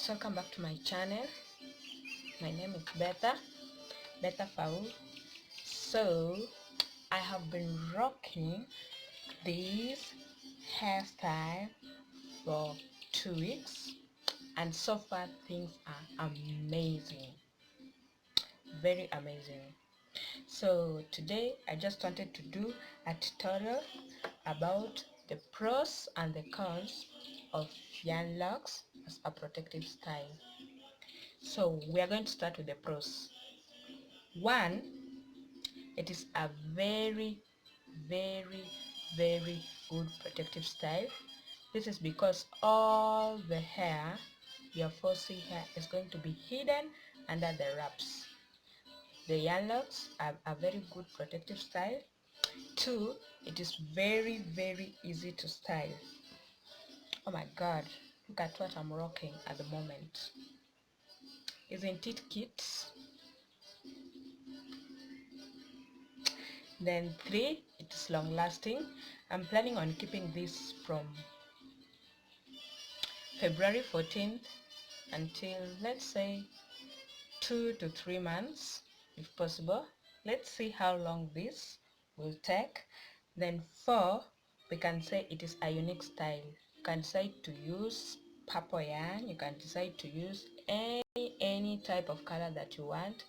guys, welcome back to my channel. My name is Bertha Phau. So I have been rocking this hairstyle for 2 weeks and so far things are amazing, very amazing. So today I just wanted to do a tutorial about the pros and the cons of yarn locks as a protective style. So we are going to start with the pros. One, it is a very good protective style. This is because all the hair, your foresee hair, is going to be hidden under the wraps. The yarn locks are a very good protective style. Two, it is very easy to style. Oh my god, look at what I'm rocking at the moment. Isn't it cute? Then 3, it is long lasting. I'm planning on keeping this from February 14th until, let's say, 2 to 3 months if possible. Let's see how long this will take. Then 4, we can say it is a unique style. You can decide to use purple yarn, you can decide to use any type of color that you want.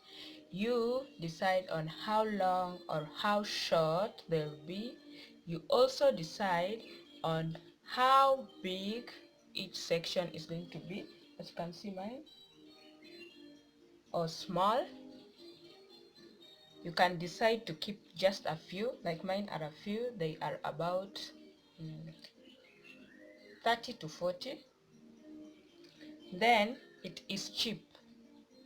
You decide on how long or how short they'll be. You also decide on how big each section is going to be, as you can see mine, or small. You can decide to keep just a few, like mine are a few. They are about 30 to 40. Then it is cheap.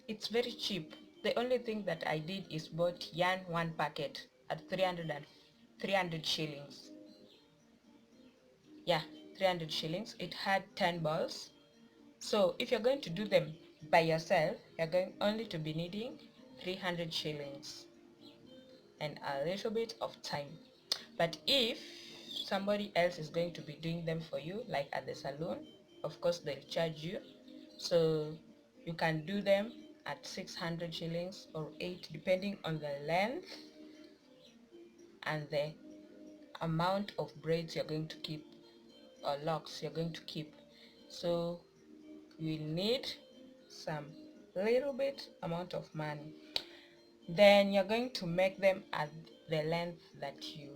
It's very cheap. The only thing that I did is bought yarn 1 packet at 300 shillings. Yeah, 300 shillings. It had 10 balls. So if you're going to do them by yourself, you're going only to be needing 300 shillings and a little bit of time. But if somebody else is going to be doing them for you, like at the salon, of course they'll charge you. So you can do them at 600 shillings or 8, depending on the length and the amount of braids you're going to keep or locks you're going to keep. So you will need some little bit amount of money. Then you're going to make them at the length that you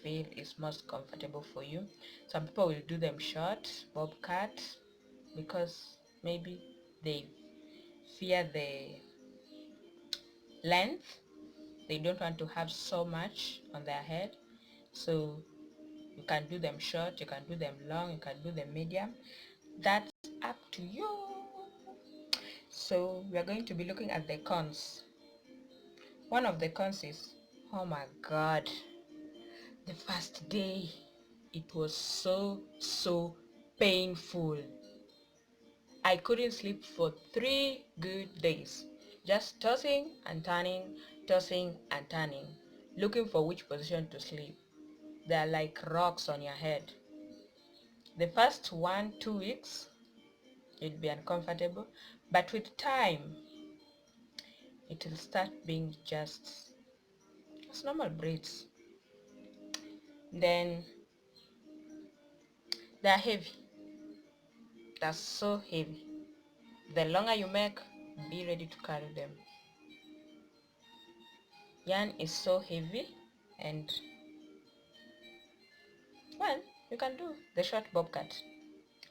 feel is most comfortable for you. Some people will do them short, bob cut, because maybe they fear the length. They don't want to have so much on their head. So you can do them short, you can do them long, you can do them medium. That's up to you. So we are going to be looking at the cons. One of the cons is, oh my god, the first day it was so painful. I couldn't sleep for 3 good days, just tossing and turning, looking for which position to sleep. They are like rocks on your head. The first 1-2 weeks you'll be uncomfortable, but with time it will start being just as normal braids. Then they're heavy. They're so heavy. The longer you make, be ready to carry them. Yarn is so heavy, and well, you can do the short bob cut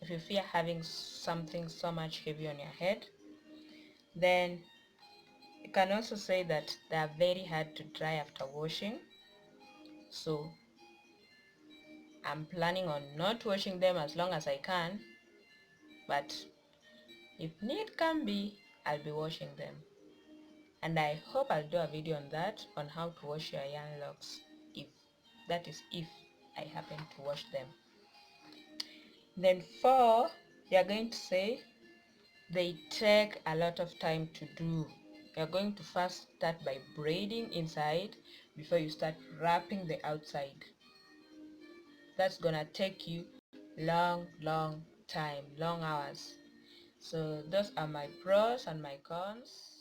if you fear having something so much heavy on your head. Then you can also say that they are very hard to dry after washing, so I'm planning on not washing them as long as I can, but if need can be, I'll be washing them. And I hope I'll do a video on that, on how to wash your yarn locks, if I happen to wash them. Then 4, they are going to say they take a lot of time to do. You're going to first start by braiding inside before you start wrapping the outside. That's gonna take you long time, long hours. So those are my pros and my cons.